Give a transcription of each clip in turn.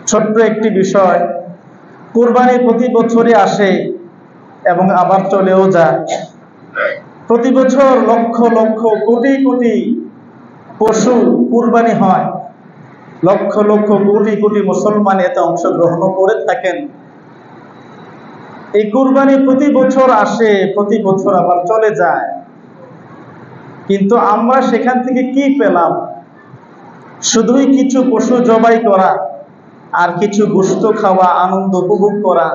ছোট্ট একটি বিষয়, কুরবানি প্রতি বছরই আসে এবং আবার চলেও যায়। প্রতি বছর লক্ষ লক্ষ কোটি কোটি পশু কুরবানি হয়, লক্ষ লক্ষ কোটি কোটি মুসলমান এতে অংশগ্রহণ করে থাকেন। এই কুরবানি প্রতি বছর আসে, প্রতি বছর আবার চলে যায়, কিন্তু আমরা সেখান থেকে কি পেলাম? শুধুই কিছু পশু জবাই করা আর কিছু গোশত খাওয়া, আনন্দ উপভোগ করা,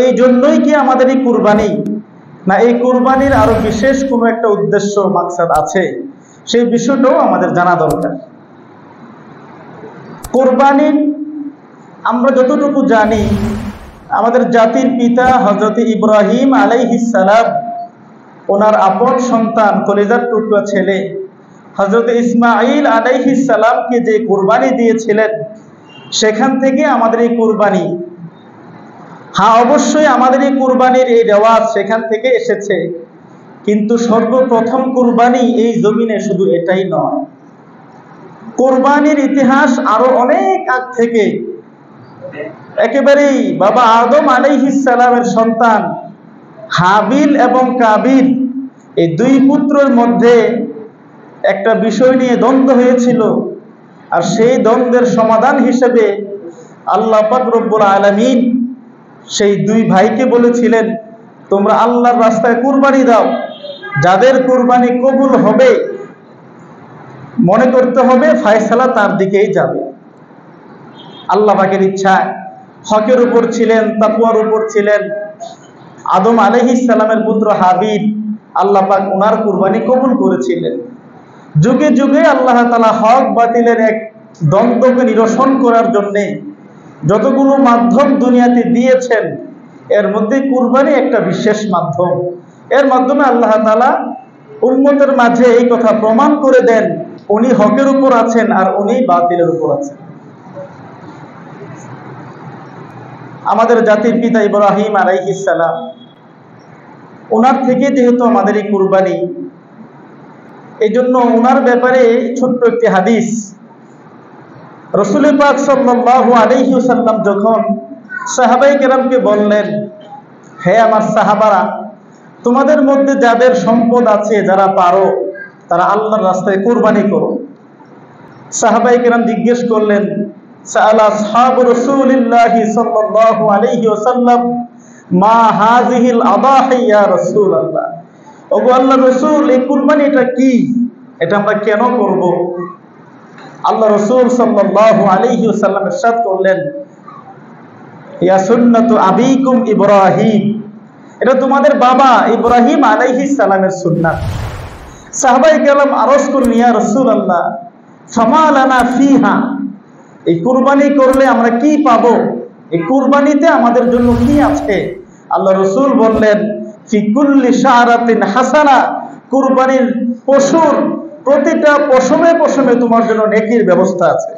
এই জন্যই কি আমাদের এই কুরবানি? না এই কুরবানির আরো বিশেষ কোনো একটা উদ্দেশ্য মাকসাদ আছে? সেই বিষয়টাও আমাদের জানা দরকার। কুরবানি আমরা যতটুকু জানি, আমাদের জাতির পিতা হযরত ইব্রাহিম আলাইহিস সালাম ওনার আপন সন্তান, কলিজার টুকরা ছেলে হযরত ইসমাঈল আলাইহিস সালামকে যে কুরবানি দিয়েছিলেন, সেখান থেকে আমাদের এই কুরবানি। হ্যাঁ, অবশ্যই আমাদের এই কুরবানির এই রেওয়াজ সেখান থেকে এসেছে, কিন্তু সর্বপ্রথম কুরবানি এই জমিনে শুধু এটাই নয়। কুরবানির ইতিহাস আরো অনেক আগ থেকে, একেবারেই বাবা আদম আলাইহিস সালামের সন্তান হাবিল এবং কাবিল, এই দুই পুত্রের মধ্যে একটা বিষয় নিয়ে দ্বন্দ্ব হয়েছিল, আর সেই দ্বন্দ্বের সমাধান হিসেবে আল্লাহ পাক রব্বুল আলামিন সেই দুই ভাইকে বলেছিলেন, তোমরা আল্লাহর রাস্তায় কুরবানি দাও, যাদের কুরবানি কবুল হবে মনে করতে হবে ফয়সালা তার দিকেই যাবে। আল্লাহ পাকের ইচ্ছায় হকের উপর ছিলেন, তাকওয়ার উপর ছিলেন আদম আলাইহিস সালামের পুত্র হাবিল। আল্লাহ পাক ওনার কুরবানি কবুল করেছিলেন। যুগে যুগে আল্লাহ তাআলা হক বাতিলের এক দ্বন্দ্বকে নিরসন করার জন্য যতগুলো মাধ্যম দুনিয়াতে দিয়েছেন, এর মধ্যে কুরবানি একটা বিশেষ মাধ্যম। এর মাধ্যমে আল্লাহ তাআলা উম্মতের মাঝে এই কথা প্রমাণ করে দেন, উনি হকের উপর আছেন আর উনি বাতিলের উপর আছেন। আমাদের জাতির পিতা ইব্রাহিম আলাইহিস সালাম, ওনার থেকে যেহেতু আমাদের এই কুরবানি, এই জন্য ওনার ব্যাপারে ছোট্ট একটি হাদিস। রাসূল পাক সাল্লাল্লাহু আলাইহি ওয়াসাল্লাম যখন সাহাবায়ে কেরামকে বললেন, হে আমার সাহাবারা, তোমাদের মধ্যে যাদের সম্পদ আছে, যারা পারো, তারা আল্লাহর রাস্তায় কুরবানি করো। সাহাবায়ে কেরাম জিজ্ঞেস করলেন, সাআলা আসহাবু রাসূলিল্লাহি সাল্লাল্লাহু আলাইহি ওয়াসাল্লাম মা হাযিহিল আদাহি ইয়া রাসূলুল্লাহ, ওগো আল্লাহর রাসূল, এই কুরবানিটা কি? এটা আমরা কেন করব? আল্লাহ রাসূল সাল্লাল্লাহু আলাইহি ওয়াসাল্লাম ইরশাদ করলেন, ইয়া সুন্নাতু আবিকুম ইব্রাহিম, এটা তোমাদের বাবা ইব্রাহিম আলাইহিস সালামের সুন্নাত। সাহাবায়ে কেরাম আরজ করলেন, ইয়া রাসূলুল্লাহ ফামা লানা ফিহা, এই কুরবানি করলে আমরা কি পাবো? এই কুরবানিতে আমাদের জন্য কি আছে? আল্লাহ রাসূল বললেন, ফি কুল্লি শারাতিন হাসানা, কুরবানির পশুর প্রতিটা পশমে পশমে তোমার জন্য নেকির ব্যবস্থা আছে।